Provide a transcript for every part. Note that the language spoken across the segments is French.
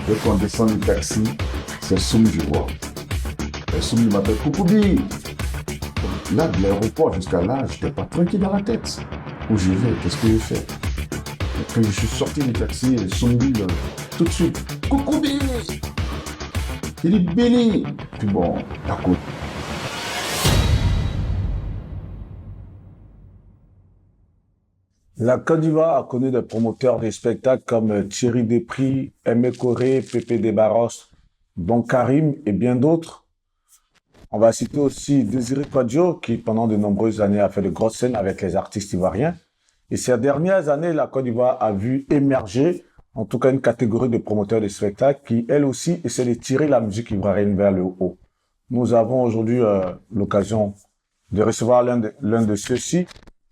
Dès qu'on descend du taxi, c'est Soum, je vois. Et Soum, il m'appelle Koukoubi. Là, de l'aéroport jusqu'à là, je n'étais pas tranquille dans la tête. Où je vais, qu'est-ce que je fais? Et quand je suis sorti du taxi, Soum, tout de suite, Koukoubi! Il dit Billy! Puis bon, d'accord. La Côte d'Ivoire a connu des promoteurs de spectacles comme Thierry Desprez, Aimé Coré, Pépé Desbarros, Don Karim et bien d'autres. On va citer aussi Désiré Quadjo, qui pendant de nombreuses années a fait de grosses scènes avec les artistes ivoiriens. Et ces dernières années, la Côte d'Ivoire a vu émerger, en tout cas une catégorie de promoteurs de spectacles qui, elle aussi, essaie de tirer la musique ivoirienne vers le haut. Nous avons aujourd'hui l'occasion de recevoir l'un de ceux-ci,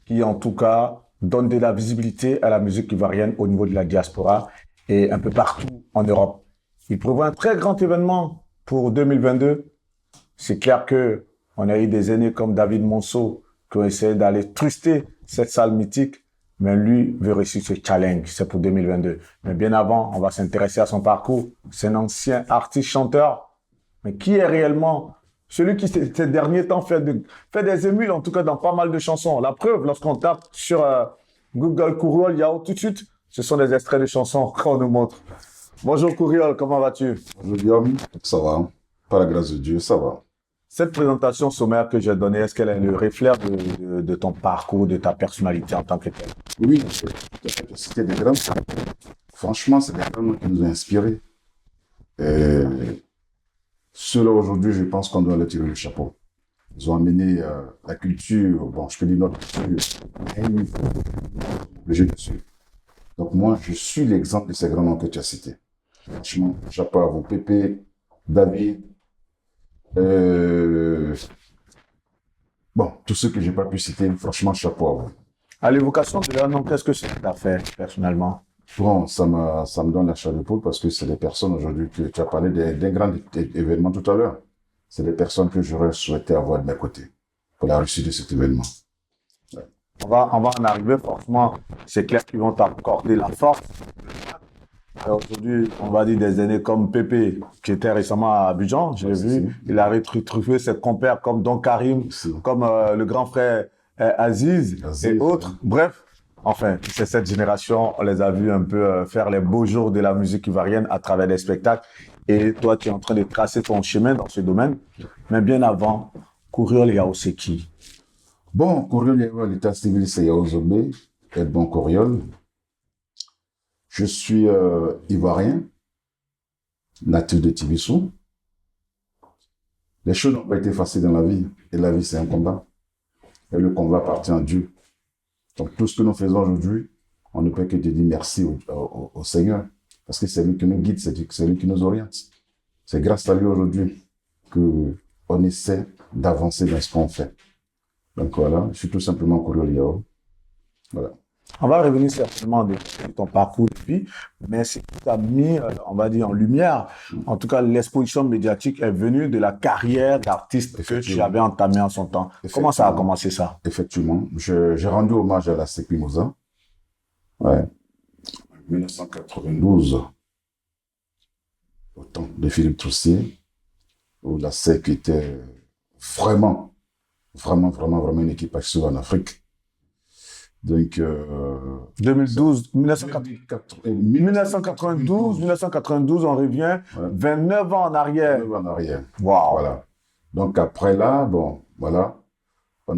qui en tout cas donne de la visibilité à la musique ivoirienne au niveau de la diaspora et un peu partout en Europe. Il prévoit un très grand événement pour 2022. C'est clair que on a eu des aînés comme David Monceau qui ont essayé d'aller truster cette salle mythique, mais lui veut réussir ce challenge, c'est pour 2022. Mais bien avant, on va s'intéresser à son parcours. C'est un ancien artiste-chanteur, mais qui est réellement celui qui, ces derniers temps, fait des émules, en tout cas dans pas mal de chansons. La preuve, lorsqu'on tape sur Google Kouriol Yao, tout de suite, ce sont des extraits de chansons qu'on nous montre. Bonjour Kouriol, comment vas-tu? Bonjour Guillaume, ça va. Par la grâce de Dieu, ça va. Cette présentation sommaire que j'ai donnée, est-ce qu'elle est le reflet de ton parcours, de ta personnalité en tant que tel? Oui, c'était des grands. Franchement, c'est des grands qui nous ont inspirés. Et ceux-là, aujourd'hui, je pense qu'on doit leur tirer le chapeau. Ils ont amené la culture, bon, je peux dire notre culture, à un niveau obligé dessus. Donc moi, je suis l'exemple de ces grands noms que tu as cités. Franchement, chapeau à vous, Pépé, David, bon, tous ceux que j'ai pas pu citer, franchement, chapeau à vous. À l'évocation de leur nom, qu'est-ce que ça t'a fait personnellement? Bon, ça me donne la chair de poule parce que c'est des personnes aujourd'hui que tu as parlé d'un grand événement tout à l'heure. C'est des personnes que j'aurais souhaité avoir de mes côtés pour la réussite de cet événement. Ouais. On va en arriver forcément. C'est clair qu'ils vont t'accorder la force. Et aujourd'hui, on va dire des aînés comme Pépé, qui était récemment à Abidjan, je l'ai vu. Il a retrouvé ses compères comme Don Karim, comme le grand frère Aziz et autres. Ouais. Bref, enfin, c'est cette génération, on les a vus un peu faire les beaux jours de la musique ivoirienne à travers des spectacles. Et toi, tu es en train de tracer ton chemin dans ce domaine. Mais bien avant, Kouriol Yao, c'est qui? Bon, Kouriol Yao, l'état civil, c'est Yao Zobé, Edmond Kouriol. Je suis ivoirien, natif de Tibissou. Les choses n'ont pas été faciles dans la vie. Et la vie, c'est un combat. Et le combat appartient à Dieu. Donc, tout ce que nous faisons aujourd'hui, on ne peut que te dire merci au Seigneur. Parce que c'est lui qui nous guide, c'est lui qui nous oriente. C'est grâce à lui aujourd'hui qu'on essaie d'avancer dans ce qu'on fait. Donc voilà, je suis tout simplement Kouriol Yao. Voilà. On va revenir certainement de ton parcours de vie, mais ce qui t'a mis, on va dire, en lumière, en tout cas, l'exposition médiatique est venue de la carrière d'artiste que tu avais entamée en son temps. Comment ça a commencé ça? Effectivement, j'ai rendu hommage à la SEC Mimosa. Ouais. 1992, au temps de Philippe Troussier, où la SEC était vraiment une équipe active en Afrique. Donc, 2012, 1992, on revient 29 ans en arrière. 29 ans en arrière. Wow. Voilà. Donc, après là, bon, voilà.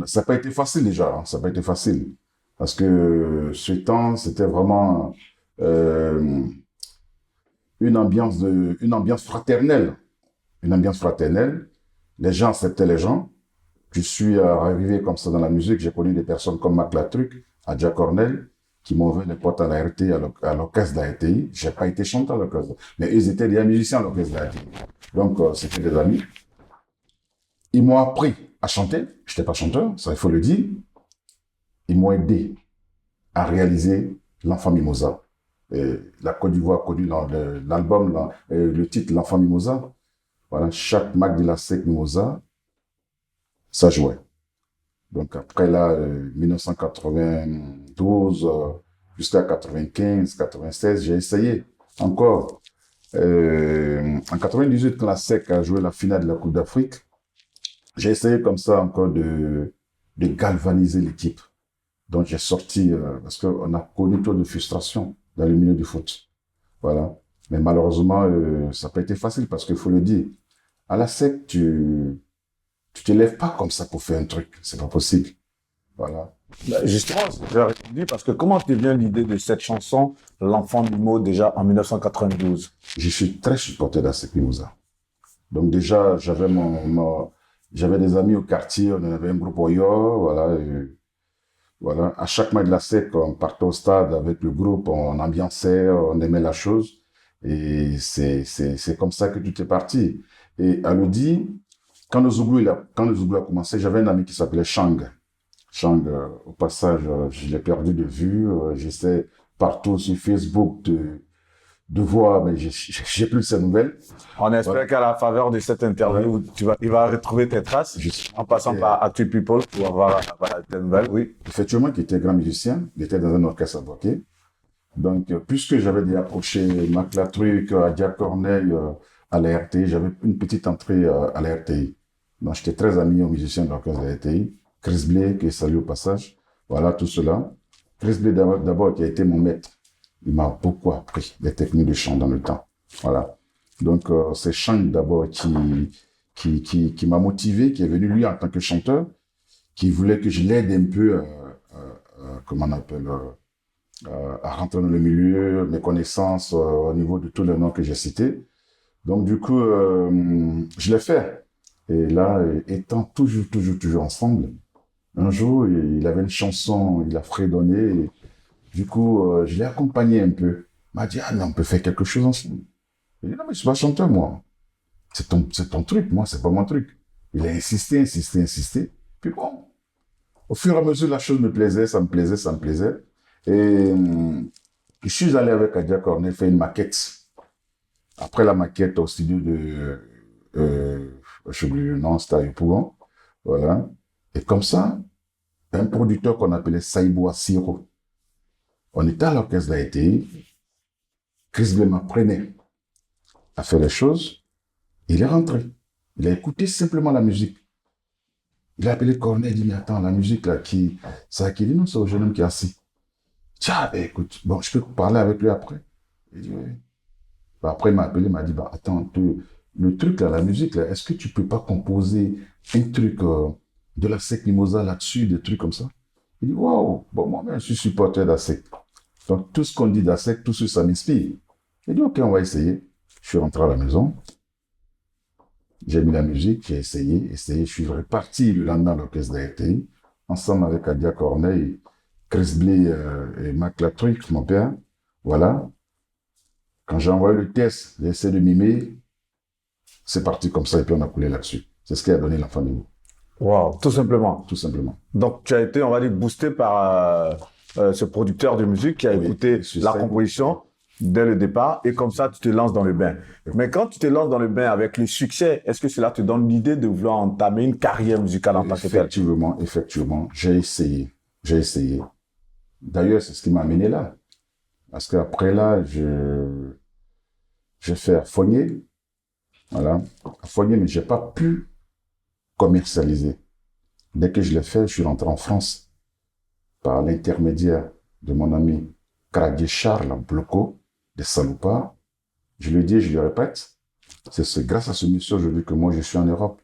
Ça n'a pas été facile déjà, hein, ça n'a pas été facile. Parce que ce temps, c'était vraiment une ambiance fraternelle. Une ambiance fraternelle. Les gens acceptaient les gens. Je suis arrivé comme ça dans la musique. J'ai connu des personnes comme Mac Latruc, Adja Cornel, qui m'ont ouvert les portes à la RTI, à l'orchestre de la RTI. J'ai pas été chanteur à l'orchestre, mais ils étaient déjà musiciens à l'orchestre de la RTI. Donc, c'était des amis. Ils m'ont appris à chanter. Je n'étais pas chanteur, ça il faut le dire. Ils m'ont aidé à réaliser L'Enfant Mimosa. Et la Côte d'Ivoire a connu l'album, le titre L'Enfant Mimosa. Voilà, chaque Mac de la SEC Mimosa, ça jouait. Donc après là, 1992, jusqu'à 95, 96, j'ai essayé encore. En 98, quand la SEC a joué la finale de la Coupe d'Afrique, j'ai essayé comme ça encore de galvaniser l'équipe. Donc j'ai sorti, parce qu'on a connu trop de frustration dans le milieu du foot. Voilà. Mais malheureusement, ça n'a pas été facile parce qu'il faut le dire. À la SEC, tu te lèves pas comme ça pour faire un truc. C'est pas possible. Voilà. Justement, j'aurais dit parce que comment te vient l'idée de cette chanson, L'Enfant Mimo, déjà en 1992? Je suis très supporter d'ASEC Mimosas. Donc déjà, j'avais des amis au quartier, on avait un groupe Oyo, voilà. Voilà. À chaque match de la SEC, on partait au stade avec le groupe, on ambiançait, on aimait la chose. Et c'est comme ça que tout est parti. Et à Lodi, quand le Zouglou a commencé, j'avais un ami qui s'appelait Shang. Shang, au passage, je l'ai perdu de vue. J'essaie partout sur Facebook de voir, mais j'ai plus de ses nouvelles. On espère Voilà. qu'à la faveur de cette interview, il va retrouver tes traces en passant par Actu People pour avoir tes nouvelles. Oui. Effectivement, qui était grand musicien, il était dans un orchestre à Boaké. Donc, puisque j'avais déjà approché Mac Latruc, Adia Corneille à la RTI, j'avais une petite entrée à la RTI. Donc, j'étais très ami aux musiciens de l'orchestre de la RTI. Chris Blay, que je salue au passage. Voilà, tout cela. Chris Blay, d'abord, qui a été mon maître. Il m'a beaucoup appris les techniques de chant dans le temps. Voilà. Donc, c'est Chang d'abord qui m'a motivé, qui est venu lui en tant que chanteur, qui voulait que je l'aide un peu, comment on appelle, à rentrer dans le milieu, mes connaissances au niveau de tous les noms que j'ai cités. Donc, du coup, je l'ai fait. Et là, étant toujours ensemble, un jour, il avait une chanson, il a fredonné. Et, du coup, je l'ai accompagné un peu. Il m'a dit, ah, mais on peut faire quelque chose ensemble. J'ai dit, non, mais je suis pas chanteur, moi. C'est ton truc, moi, c'est pas mon truc. Il a insisté. Puis bon, au fur et à mesure, la chose me plaisait, ça me plaisait. Et je suis allé avec Adia Cornet faire une maquette. Après la maquette au studio je oublie le nom, c'était à Yopougon. Voilà. Et comme ça, un producteur qu'on appelait Saïbou Assiro. On était à l'orchestre d'Haïti. Chris Blay m'apprenait à faire les choses. Il est rentré. Il a écouté simplement la musique. Il a appelé Cornet, il dit, mais attends, la musique là, c'est à qui? Il dit, non, c'est au jeune homme qui est assis. Tiens, ben, écoute, bon, je peux parler avec lui après. Il dit, oui. Ben, après, il m'a appelé, il m'a dit, bah, attends, le truc là, la musique là, est-ce que tu peux pas composer un truc de la SEC Mimosa là-dessus, des trucs comme ça? Il dit, waouh, bon, moi-même, je suis supporter d'ASEC. Donc, tout ce qu'on dit d'ASEC, tout ça m'inspire. Il dit, ok, on va essayer. Je suis rentré à la maison. J'ai mis la musique, j'ai essayé. Je suis reparti le lendemain à l'orchestre d'ARTI, ensemble avec Adia Corneille, Chris Blay et Mac Latruc, mon père. Voilà. Quand j'ai envoyé le test, j'ai essayé de mimer. C'est parti comme ça et puis on a coulé là-dessus. C'est ce qui a donné la famille. Wow, tout simplement. Tout simplement. Donc, tu as été, on va dire, boosté par ce producteur de musique qui a écouté la composition dès le départ et comme ça, tu te lances dans le bain. Mais quand tu te lances dans le bain avec le succès, est-ce que cela te donne l'idée de vouloir entamer une carrière musicale en tant que telle? Effectivement, j'ai essayé. D'ailleurs, c'est ce qui m'a amené là. Parce qu'après là, j'ai fait Afogné. Voilà. Afogné, mais j'ai pas pu commercialiser. Dès que je l'ai fait, je suis rentré en France par l'intermédiaire de mon ami Kradier Charles Bloco, des Salopards. Je lui dis, je lui répète, c'est grâce à ce monsieur aujourd'hui que moi je suis en Europe.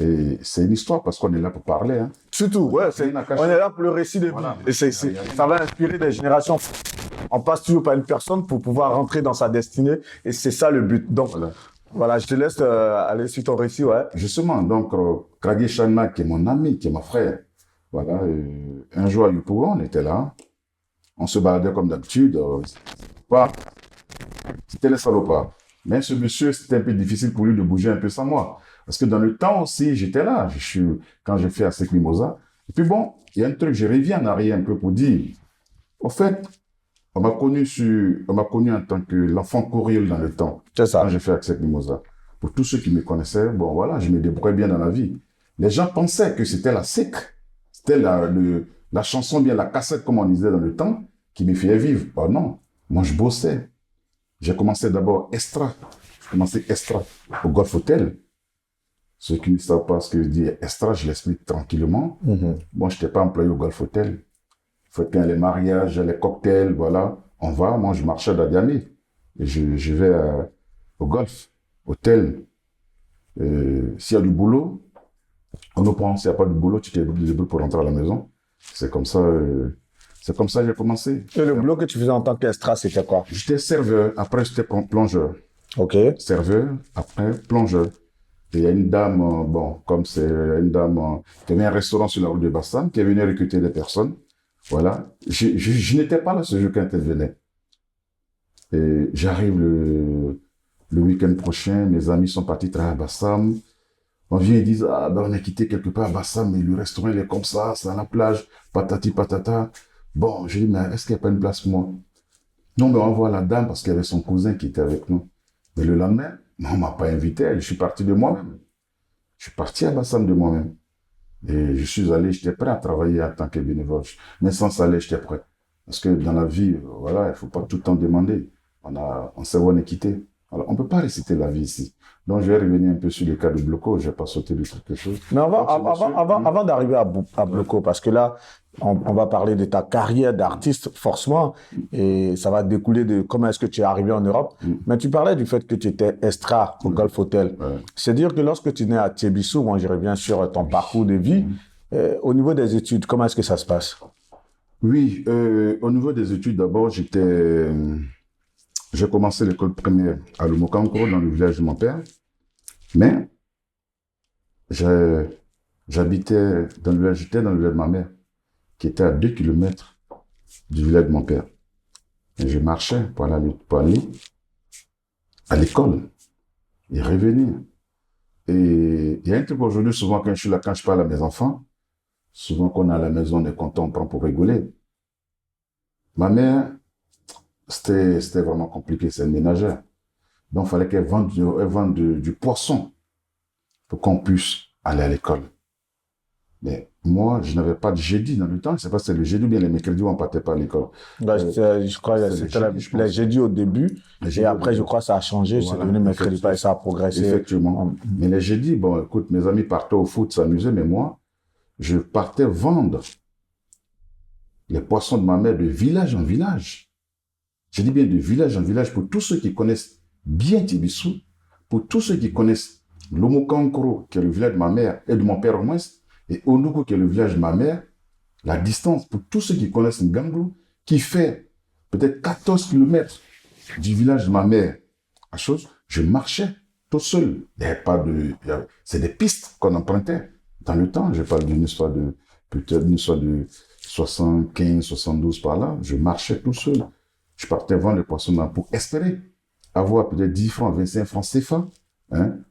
Et c'est une histoire parce qu'on est là pour parler. Hein. Surtout, ouais, on est là pour le récit de vie. Voilà. Et ça va inspirer des générations. On passe toujours par une personne pour pouvoir rentrer dans sa destinée et c'est ça le but. Donc, voilà, je te laisse aller sur ton récit, ouais. Justement, donc, Kradier Charles, qui est mon ami, qui est mon frère, voilà, un jour à Yopougon, on était là, on se baladait comme d'habitude, c'était les salopards. Mais ce monsieur, c'était un peu difficile pour lui de bouger un peu sans moi. Parce que dans le temps aussi, j'étais là, quand j'ai fait ASEC Mimosa. Et puis bon, il y a un truc, je reviens en arrière un peu pour dire, au fait, on m'a connu en tant que l'enfant courriel dans le temps. C'est ça. Quand j'ai fait ASEC Mimosa. Pour tous ceux qui me connaissaient, bon voilà, je me débrouillais bien dans la vie. Les gens pensaient que c'était la SEC. C'était la chanson, bien la cassette, comme on disait dans le temps, qui me fait vivre. Oh non, moi je bossais. J'ai commencé d'abord Extra. J'ai commencé Extra au Golf Hotel. Ceux qui ne savent pas ce que je dis Extra, je l'explique tranquillement. Moi, je n'étais pas employé au Golf Hotel. Il faut qu'il y ait les mariages, les cocktails, voilà. On va, moi je marchais à Damiami. Et je vais au Golf Hotel. S'il y a du boulot, on nous prend. S'il n'y a pas de boulot, tu te débrouilles pour rentrer à la maison. C'est comme ça que j'ai commencé. Et le boulot que tu faisais en tant qu'extra, c'était quoi? J'étais serveur, après j'étais plongeur. Ok. Serveur, après plongeur. Et il y a une dame, comme c'est une dame qui avait un restaurant sur la rue de Bassam, qui est venue recruter des personnes. Voilà. Je n'étais pas là ce jour quand elle venait. Et j'arrive le week-end prochain, mes amis sont partis travailler à Bassam. On vient et disent, ah ben on a quitté quelque part à Bassam, mais le restaurant il est comme ça, c'est à la plage, patati patata. Bon, j'ai dit, mais est-ce qu'il n'y a pas une place pour moi? Non, mais on voit la dame parce qu'il y avait son cousin qui était avec nous. Mais le lendemain, on ne m'a pas invité, je suis parti de moi-même. Je suis parti à Bassam de moi-même. Et je suis allé, j'étais prêt à travailler en tant que bénévole. Mais sans salaire, j'étais prêt. Parce que dans la vie, voilà, il ne faut pas tout le temps demander. On sait où on est quitté. Alors, on ne peut pas réciter la vie ici. Donc, je vais revenir un peu sur le cas de Bloco. Je n'ai pas sauté de quelque chose. Mais avant d'arriver à Bloco, parce que là, on va parler de ta carrière d'artiste, forcément, et ça va découler de comment est-ce que tu es arrivé en Europe. Mais tu parlais du fait que tu étais extra au Golf Hotel. C'est-à-dire que lorsque tu nais à Thiébissou, moi je reviens sur ton parcours de vie, au niveau des études, comment est-ce que ça se passe? Oui, au niveau des études, d'abord, j'ai commencé l'école primaire à Lumokankoro, dans le village de mon père. Mais j'étais dans le village de ma mère, qui était à 2 kilomètres du village de mon père. Et je marchais pour aller à l'école et revenir. Et il y a un truc aujourd'hui, souvent quand je parle à mes enfants, souvent quand on est à la maison, on est content, on prend pour rigoler. Ma mère, c'était vraiment compliqué, c'est une ménagère. Donc, il fallait qu'elle vende du poisson pour qu'on puisse aller à l'école. Mais moi, je n'avais pas de jeudi dans le temps. Je ne sais pas si c'est le jeudi ou bien les mercredis où on ne partait pas à l'école. Je crois que c'était les jeudis au début. Et après, je crois que ça a changé. Voilà, c'est devenu mercredi et ça a progressé. Effectivement. Mais les jeudis, bon, écoute, mes amis partaient au foot, s'amusaient, mais moi, je partais vendre les poissons de ma mère de village en village. Je dis bien de village en village pour tous ceux qui connaissent bien Thiébissou, pour tous ceux qui connaissent Lomokankoro, qui est le village de ma mère et de mon père au moins, et Onuku, qui est le village de ma mère, la distance, pour tous ceux qui connaissent Nganglou, qui fait peut-être 14 km du village de ma mère à chose, je marchais tout seul. Il n'y avait pas c'est des pistes qu'on empruntait. Dans le temps, je parle d'une histoire peut-être une histoire de 75, 72 par là, je marchais tout seul. Je partais vendre les poissons pour espérer avoir peut-être 10 francs, 25 francs CFA,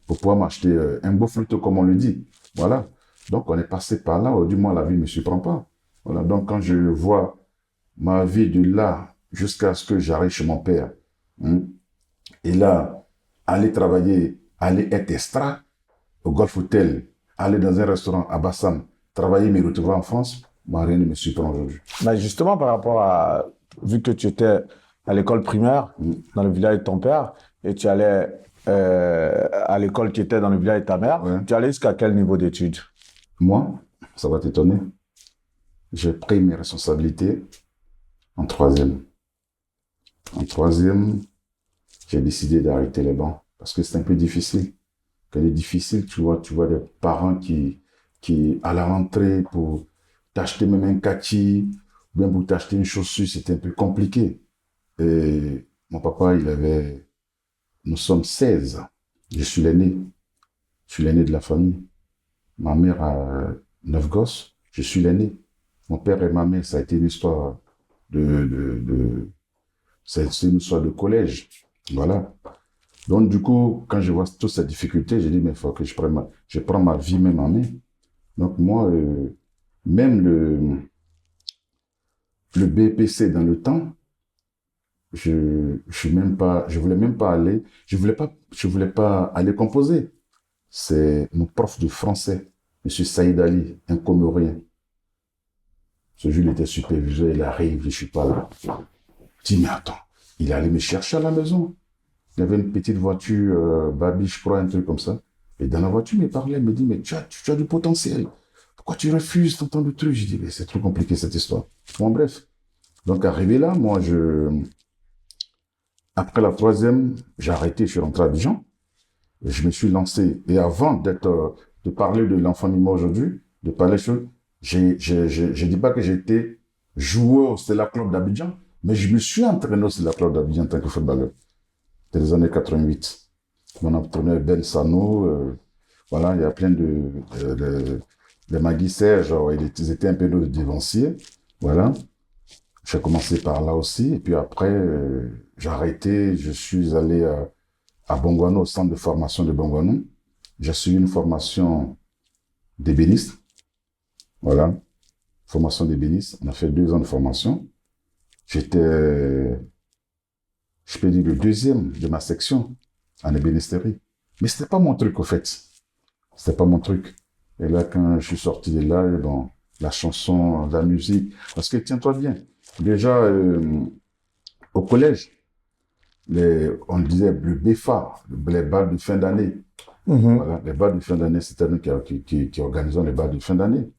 pour pouvoir m'acheter un beau fruteau, comme on le dit. Voilà. Donc, on est passé par là, du moins, la vie ne me surprend pas. Voilà. Donc, quand je vois ma vie de là jusqu'à ce que j'arrive chez mon père, et là, aller travailler, aller être extra au Golf Hotel, aller dans un restaurant à Bassam, travailler, me retrouver en France, rien ne me surprend aujourd'hui. Mais justement, par rapport à, vu que tu étais à l'école primaire, dans le village de ton père, et tu allais à l'école qui était dans le village de ta mère, tu allais jusqu'à quel niveau d'études? Moi, ça va t'étonner, j'ai pris mes responsabilités en troisième. En troisième, j'ai décidé d'arrêter les bancs parce que c'est un peu difficile. Quand il est difficile, tu vois des parents qui à la rentrée, pour t'acheter même un kaki, ou bien pour t'acheter une chaussure, c'était un peu compliqué. Et mon papa, nous sommes 16. Je suis l'aîné. Je suis l'aîné de la famille. Ma mère a 9 gosses. Je suis l'aîné. Mon père et ma mère, ça a été une histoire c'est une histoire de collège. Voilà. Donc, du coup, quand je vois toutes ces difficultés, j'ai dit, mais il faut que je prenne ma vie même en main. Donc, moi, même le BPC dans le temps, je voulais même pas aller, je voulais pas aller composer. C'est mon prof de français, M. Saïd Ali, un Comorien. Ce jour, il était superviseur, il arrive, je suis pas là. Je dis, mais attends, il est allé me chercher à la maison. Il avait une petite voiture, Babi, je crois, un truc comme ça. Et dans la voiture, il me parlait, il me dit, mais tu as du potentiel. Pourquoi tu refuses tant de trucs? Je dis, mais c'est trop compliqué cette histoire. Bon, bref. Donc, arrivé là, moi, après la troisième, j'ai arrêté, je suis rentré à Abidjan. Je me suis lancé. Et avant de parler de l'enfant Mima aujourd'hui, de parler sur, je dis pas que j'étais joueur au Stella Club d'Abidjan, mais je me suis entraîné au Stella Club d'Abidjan en tant que footballeur. C'était les années 88. Mon entraîneur Ben Sano, voilà, il y a plein de Magui Serge, ils étaient un peu de dévanciers, voilà. J'ai commencé par là aussi, et puis après, j'ai arrêté, je suis allé à Bongouano, au centre de formation de Bongouano. J'ai suivi une formation d'ébéniste, voilà, formation d'ébéniste. On a fait 2 ans de formation. J'étais, je peux dire, le deuxième de ma section en ébénisterie. Mais c'était pas mon truc, au fait. C'était pas mon truc. Et là, quand je suis sorti de là, bon, la chanson, la musique, parce que tiens-toi bien, déjà, au collège, on disait le BFA, les bals de fin d'année. Voilà, les bals de fin d'année, c'était nous qui organisons les bals de fin d'année.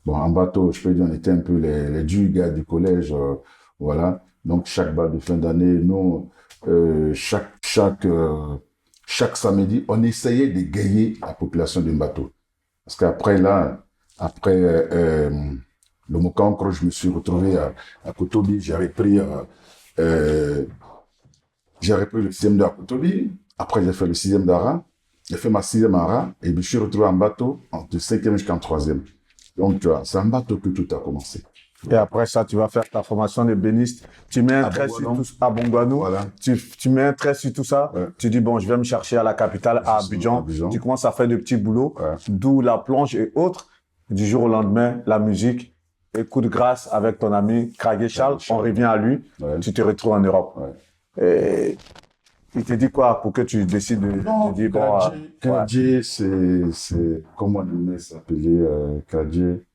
Bon, en bateau, je peux dire, on était un peu les 10 gars du collège, voilà. Donc, chaque bal de fin d'année, nous, chaque samedi, on essayait de gagner la population d'un bateau. Parce qu'après, là, après le Mokankro, je me suis retrouvé à Kotobi, j'ai repris le 6e de Kotobi. Après, j'ai fait le 6e d'Ara. J'ai fait ma 6e Ara et je me suis retrouvé en bateau de 5e jusqu'en 3e. Donc, tu vois, c'est en bateau que tout a commencé. Et après ça, tu vas faire ta formation d'ébéniste. Tu mets un trait sur tout ça, à Bongouano. Voilà. Tu mets un trait sur tout ça. Ouais. Tu dis, bon, je vais me chercher à la capitale, à Abidjan. Tu commences à faire de petits boulots, d'où la plonge et autres. Du jour au lendemain, la musique. Et coup de grâce avec ton ami Kragué Charles, on revient à lui. Ouais. Tu te retrouves en Europe. Ouais. Et il te dit quoi pour que tu décides de dire, bon... Kragué, c'est... Comment on s'appelait Kragué?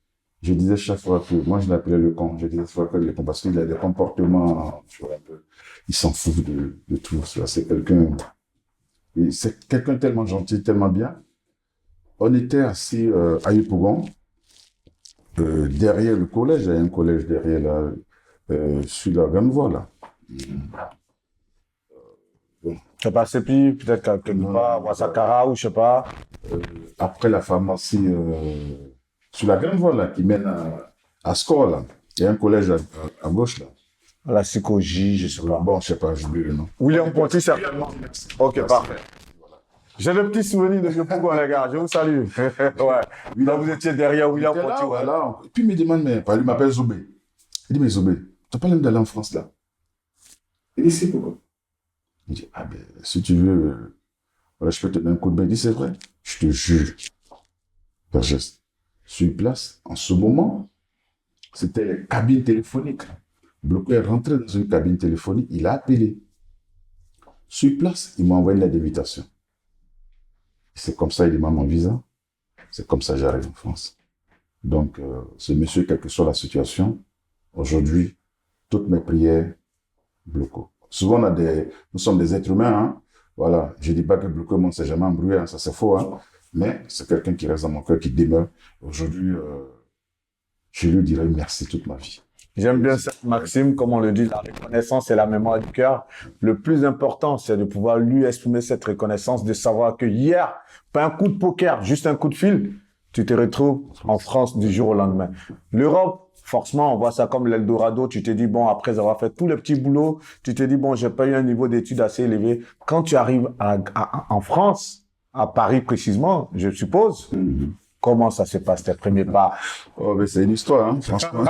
Je disais chaque fois que, moi je l'appelais le con, je disais chaque fois que le con, parce qu'il a des comportements, tu vois, un peu, il s'en fout de tout, c'est quelqu'un tellement gentil, tellement bien. On était assis à Yopougon, derrière le collège, il y a un collège derrière là, sur la grande voie là. Tu es passé puis peut-être quelque part, à Ouassakara ou je sais pas. Après la pharmacie, sur la grande voie là, qui mène à Score là, il y a un collège à gauche là. La psychologie, je sais pas. Bon, je sais pas, j'oublie le nom. William Ponty, certainement. Ok, parfait. J'ai le petit souvenir de Yopougon, les gars. Je vous salue. Ouais. Là, vous étiez derrière William Ponty. Voilà. Puis il me demande, mais il m'appelle Zobé. Il dit, mais Zobé, t'as pas l'air d'aller en France là? Il dit, c'est pourquoi? Il dit, ah ben, si tu veux, voilà, je peux te donner un coup de main. Il dit, c'est vrai. Je te jure. Par geste. Sur place, en ce moment, c'était les cabines téléphoniques. Bloco est rentré dans une cabine téléphonique, il a appelé. Sur place, il m'a envoyé une lettre d'invitation. C'est comme ça qu'il m'a mon visa. C'est comme ça que j'arrive en France. Donc, ce monsieur, quelle que soit la situation, aujourd'hui, toutes mes prières, Bloco. Souvent, nous sommes des êtres humains, hein. Voilà. Je dis pas que Bloco, moi, on s'est jamais embrouillé, hein. Ça c'est faux, hein. Mais c'est quelqu'un qui reste dans mon cœur, qui demeure. Aujourd'hui, je lui dirai merci toute ma vie. J'aime bien cette maxime, comme on le dit, la reconnaissance et la mémoire du cœur. Le plus important, c'est de pouvoir lui exprimer cette reconnaissance, de savoir que hier, pas un coup de poker, juste un coup de fil, tu te retrouves en France du jour au lendemain. L'Europe, forcément, on voit ça comme l'Eldorado. Tu te dis, bon, après avoir fait tout le petit boulot, tu te dis, bon, j'ai pas eu un niveau d'études assez élevé. Quand tu arrives en France, à Paris précisément, je suppose, comment ça se passe, tes premiers pas? Oh, mais c'est une histoire, hein, franchement.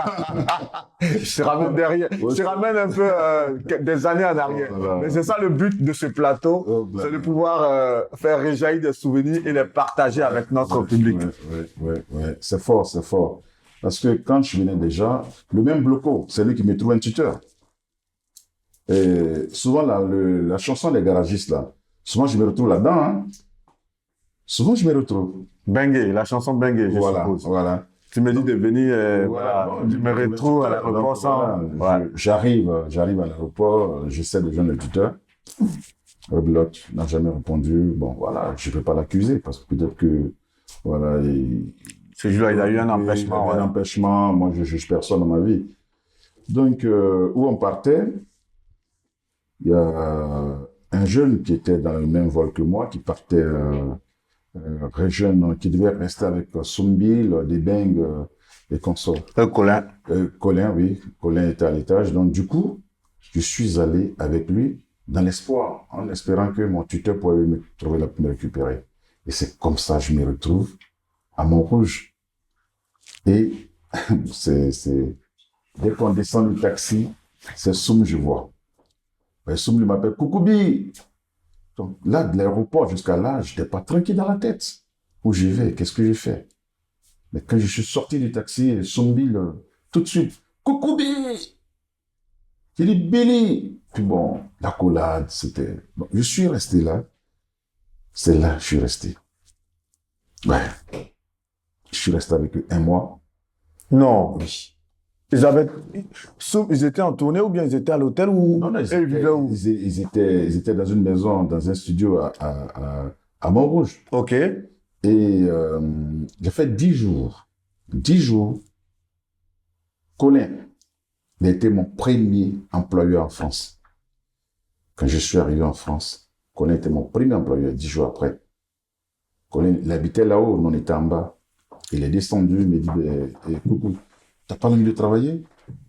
Je te ramène derrière, je te ramène un peu des années en arrière. Mais c'est ça le but de ce plateau, c'est de pouvoir faire réjaillir des souvenirs et les partager avec notre public. Ouais. C'est fort, c'est fort. Parce que quand je venais déjà, le même Bloco, c'est lui qui me trouve un tuteur. Et souvent, la chanson des garagistes, là, souvent je me retrouve là-dedans, hein. Souvent, je me retrouve. Bengue, la chanson Bengue, je suppose. Voilà. Tu me dis de venir, Voilà, voilà, bon, je me retrouve à l'aéroport sans... voilà, Ouais. j'arrive à l'aéroport, j'essaie de joindre le tuteur. Rebelote n'a jamais répondu. Bon, voilà, je ne peux pas l'accuser parce que peut-être que, voilà, Ce jour-là, il a eu un il empêchement, avait ouais. un empêchement. Moi, je ne juge personne dans ma vie. Donc, où on partait, il y a un jeune qui était dans le même vol que moi, qui partait, très jeune, qui devait rester avec Soumbil, Debeng et consorts. Colin. Colin, oui, Colin était à l'étage. Donc, du coup, je suis allé avec lui dans l'espoir, en espérant que mon tuteur pourrait me trouver la me récupérer. Et c'est comme ça que je me retrouve à Montrouge. Et dès qu'on descend du taxi, c'est Soum, je vois. Et Soum, il m'appelle Koukoubi. Donc là, de l'aéroport jusqu'à là, je n'étais pas tranquille dans la tête. Où j'y vais, qu'est-ce que j'ai fait? Mais quand je suis sorti du taxi, Soumbil, tout de suite, Koukoubi! J'ai dit Billy! Puis bon, la collade, c'était... Bon, je suis resté là. C'est là que je suis resté. Ouais. Je suis resté avec eux 1 mois. Non. Oui. Ils étaient en tournée ou bien ils étaient à l'hôtel ou Non, non, ils vivaient où? ils étaient dans une maison, dans un studio à Montrouge. Ok. Et j'ai fait 10 jours. 10 jours. Colin, il a été mon premier employeur en France. Quand je suis arrivé en France, Colin était mon premier employeur 10 jours après. Colin, il habitait là-haut, nous on était en bas. Il est descendu, il m'a dit, coucou, t'as pas envie de travailler?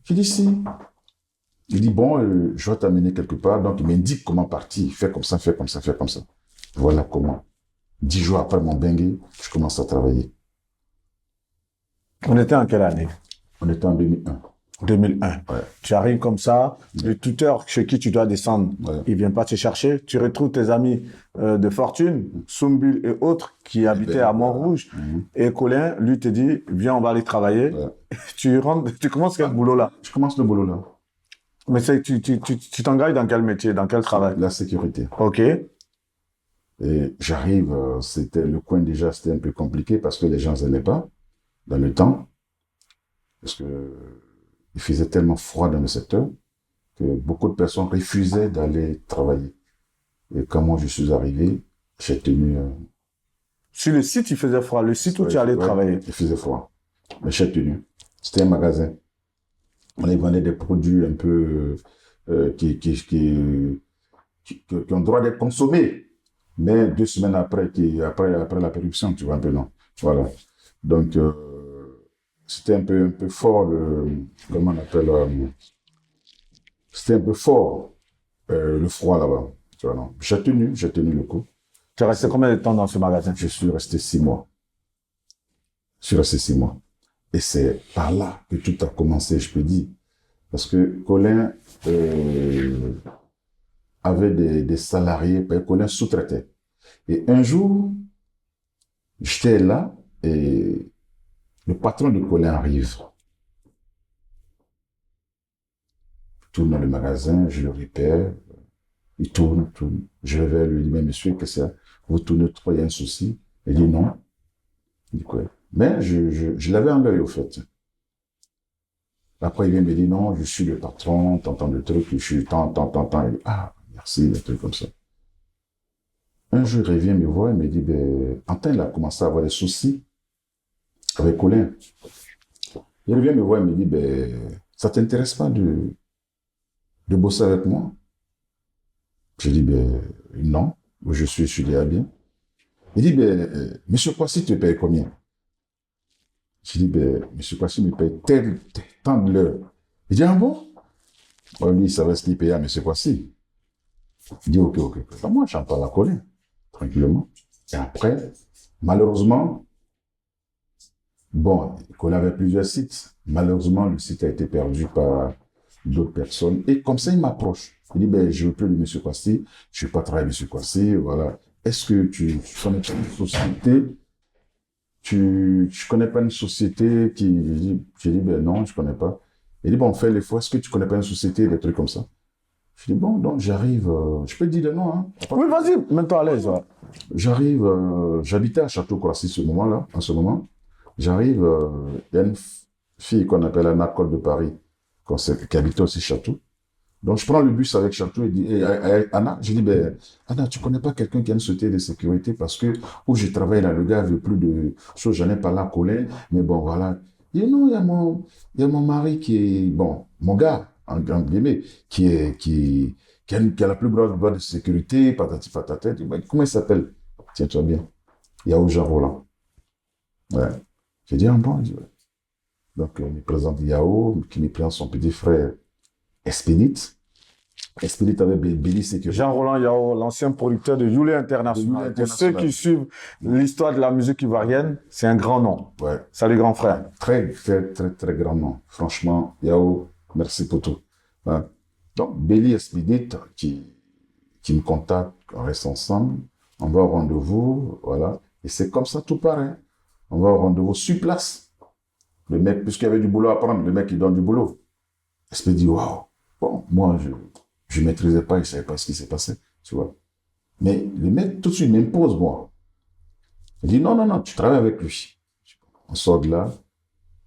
J'ai dit si. Il dit, bon, je vais t'amener quelque part. Donc, il m'indique comment partir. Fais comme ça, fais comme ça, fais comme ça. Voilà comment. 10 jours après mon bengue, je commence à travailler. On était en quelle année? On était en 2001. 2001. Ouais. Tu arrives comme ça, le tuteur chez qui tu dois descendre, Ouais. il vient pas te chercher. Tu retrouves tes amis de fortune, Soumbil et autres, qui habitaient à Montrouge. Et Colin, lui, te dit, viens, on va aller travailler. Ouais. Tu rentres, tu commences quel boulot là? Je commence le boulot là. Mais tu t'engages dans quel métier, dans quel travail? La sécurité. Ok. Et j'arrive, c'était le coin déjà, c'était un peu compliqué parce que les gens n'aimaient pas dans le temps. Parce que il faisait tellement froid dans le secteur que beaucoup de personnes refusaient d'aller travailler. Et quand moi je suis arrivé, j'ai tenu. Sur le site, il faisait froid. Le site où tu allais travailler. Il faisait froid. Mais j'ai tenu. C'était un magasin. On y vendait des produits un peu qui ont le droit d'être consommés. Mais 2 semaines après la péremption, tu vois un peu, non. Voilà. Donc, c'était un peu fort, comment on appelle, c'était un peu fort, le froid là-bas. Tu vois, non. J'ai tenu le coup. Tu es resté combien de temps dans ce magasin? Je suis resté 6 mois. Je suis resté 6 mois. Et c'est par là que tout a commencé, je peux dire. Parce que Colin avait des salariés, Colin sous-traitait. Et un jour, j'étais là et le patron de Colin arrive. Il tourne dans le magasin, je le repère. Il tourne. Je vais lui dire, mais monsieur, qu'est-ce que c'est? Vous tournez trop, il y a un souci. Il dit non. Il dit quoi? Mais je l'avais en l'œil, au fait. Après, il vient me dire, non, je suis le patron, tant de trucs, je suis tant. Il dit, ah, merci, des trucs comme ça. Un jour, il revient me voir, il me dit, ben, Antin, il a commencé à avoir des soucis avec Colin. Il revient me voir, il me dit, ben, ça t'intéresse pas de bosser avec moi? Je dis, ben, non, je suis déjà bien. Il dit, ben, monsieur Kwasi te paye combien? Je dis, ben, monsieur Kwasi me paye tant de l'heure. Il dit, ah bon? Lui, il savait ce qu'il payait à monsieur Kwasi. Il dit, ok. Donc, moi, j'en parle à Colin, tranquillement. Et après, malheureusement, bon, Colin avait plusieurs sites. Malheureusement, le site a été perdu par d'autres personnes. Et comme ça, il m'approche. Il dit, ben, je veux plus de monsieur Kwasi. Je ne vais pas travailler avec monsieur Kwasi. Voilà. Est-ce que tu connais pas une société? Tu connais pas une société qui... J'ai dit, ben non, je connais pas. Il dit, bon, fais l'effort. Est-ce que tu connais pas une société, des trucs comme ça? Je dis, bon, donc j'arrive, je peux te dire le nom, hein. Oui, vas-y, mets-toi à l'aise. Ouais. J'arrive, j'habitais à Château-Croissy en ce moment. J'arrive, il y a une fille qu'on appelle Anna Cole de Paris, qui habitait aussi Château. Donc, je prends le bus avec Château et Anna, je dis, ben, Anna, tu connais pas quelqu'un qui a une société de sécurité parce que où je travaille là, le gars veut plus de choses, j'en ai pas la colère, mais bon, voilà. Il dit, non, il y a mon mari qui est, bon, mon gars, en guillemets, qui a la plus grosse boîte de sécurité, patati patata. Je dis, ben, comment il s'appelle? Tiens-toi bien. Il y a Jean Roland. Ouais. J'ai dit, ah bon, il dit, ouais. Donc, il me présente Yao, qui me présente son petit frère Espinit. Espinit avait Béli Sécurité. Jean-Roland Yao, l'ancien producteur de Yulé De International. Yulé Pour ceux International. qui suivent l'histoire de la musique ivoirienne, c'est un grand nom. Ouais. Salut grand frère. Très, très, très, très grand nom. Franchement, Yao, merci pour tout. Ouais. Donc, Béli Espinit qui me contacte, on reste ensemble, on va au rendez-vous, voilà. Et c'est comme ça, tout pareil. On va au rendez-vous sur place. Le mec, puisqu'il y avait du boulot à prendre, le mec, il donne du boulot. Esprit dit, waouh. Bon, moi, je maîtrisais pas, je savais pas ce qui s'est passé, tu vois. Mais le mec, tout de suite, m'impose, moi. Il dit, non, non, non, tu travailles avec lui. On sort de là.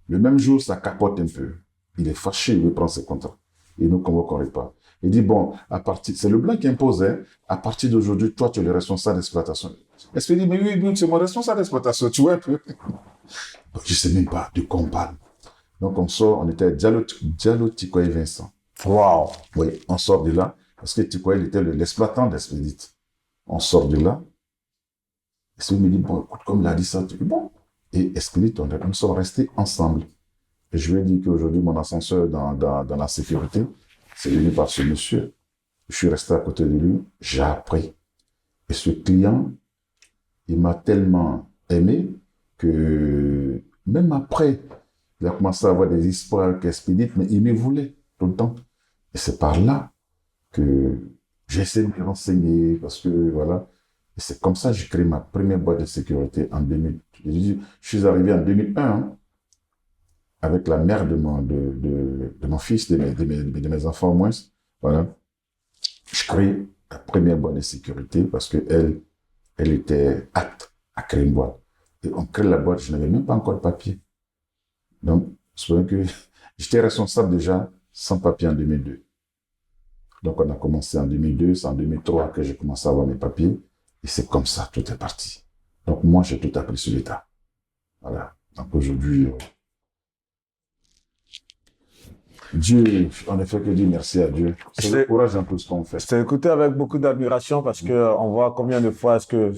Le même jour, ça capote un peu. Il est fâché, il veut prendre ses contrats. Il nous convoque en repas. Il dit, bon, c'est le blanc qui impose, hein. À partir d'aujourd'hui, toi, tu es le responsable d'exploitation. Est-ce qu'il dit, mais oui, c'est mon responsable d'exploitation, tu vois un peu. Je sais même pas de quoi on parle. Donc, on sort, on était à Diallo Tikoye Vincent. Waouh. Oui, on sort de là, parce que Tikoye, il était l'exploitant d'Expedit. On sort de là. Expedit me dit, bon, écoute, comme il a dit ça, tu dis, bon. Et Expedit, on sont restés ensemble. Et je lui ai dit qu'aujourd'hui, mon ascenseur dans la sécurité, c'est venu par ce monsieur. Je suis resté à côté de lui, j'ai appris. Et ce client, il m'a tellement aimé que même après, il a commencé à avoir des histoires avec Expedit, mais il me voulait tout le temps. Et c'est par là que j'ai essayé de me renseigner, parce que voilà. Et c'est comme ça que j'ai créé ma première boîte de sécurité en 2000. Je suis arrivé en 2001, hein, avec la mère de mon fils, de mes enfants au moins. Voilà. Je crée la première boîte de sécurité parce qu'elle était apte à créer une boîte. Et on crée la boîte, je n'avais même pas encore de papier. Donc, c'est vrai que j'étais responsable déjà sans papier en 2002. Donc, on a commencé en 2002, c'est en 2003 que j'ai commencé à avoir mes papiers. Et c'est comme ça, tout est parti. Donc, moi, j'ai tout appris sur l'État. Voilà. Donc, aujourd'hui, Dieu, on ne fait que dire merci à Dieu. C'est le courage dans tout ce qu'on fait. Je t'ai écouté avec beaucoup d'admiration parce que on voit combien de fois est-ce que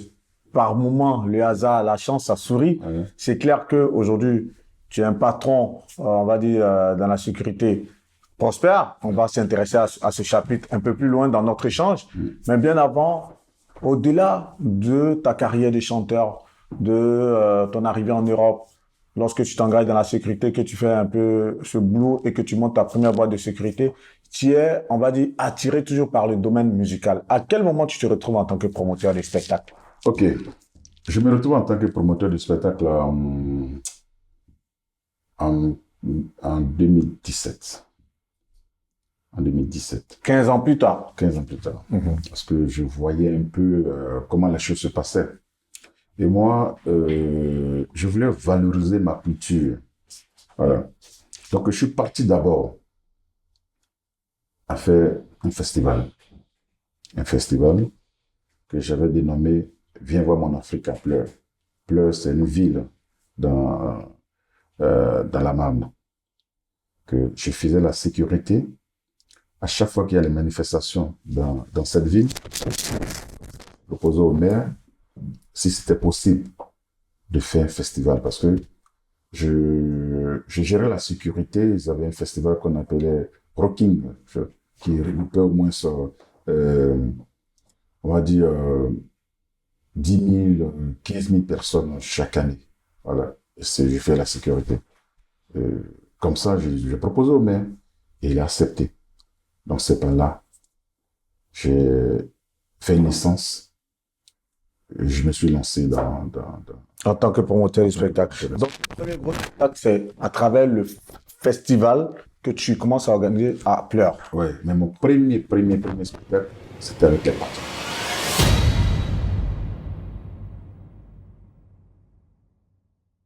par moment le hasard, la chance, ça sourit. Ouais. C'est clair que aujourd'hui tu es un patron, on va dire dans la sécurité prospère. On va s'intéresser à ce chapitre un peu plus loin dans notre échange. Mais bien avant, au-delà de ta carrière de chanteur, de ton arrivée en Europe, lorsque tu t'engages dans la sécurité, que tu fais un peu ce boulot et que tu montes ta première boîte de sécurité, tu es, on va dire, attiré toujours par le domaine musical. À quel moment tu te retrouves en tant que promoteur de spectacle? Ok. Je me retrouve en tant que promoteur de spectacle en 2017. En 2017. 15 ans plus tard. 15 ans plus tard. Parce que je voyais un peu comment les choses se passaient. Et moi, je voulais valoriser ma culture. Voilà. Donc, je suis parti d'abord à faire un festival. Un festival que j'avais dénommé Viens voir mon Afrique à Pleurs. Pleurs, c'est une ville dans la Marne. Que je faisais la sécurité. À chaque fois qu'il y a les manifestations dans cette ville, je proposais au maire si c'était possible de faire un festival, parce que je gérais la sécurité. Ils avaient un festival qu'on appelait Rocking, qui regroupait au moins, on va dire, 10 000, 15 000 personnes chaque année. Voilà. J'ai fait la sécurité. Comme ça, j'ai proposé au maire et il a accepté. Donc, c'est par là. J'ai fait une licence. Et je me suis lancé En tant que promoteur du spectacle. Donc, le premier gros spectacle, c'est à travers le festival que tu commences à organiser à Pleurs. Ouais, mais mon premier spectacle, c'était avec les patrons.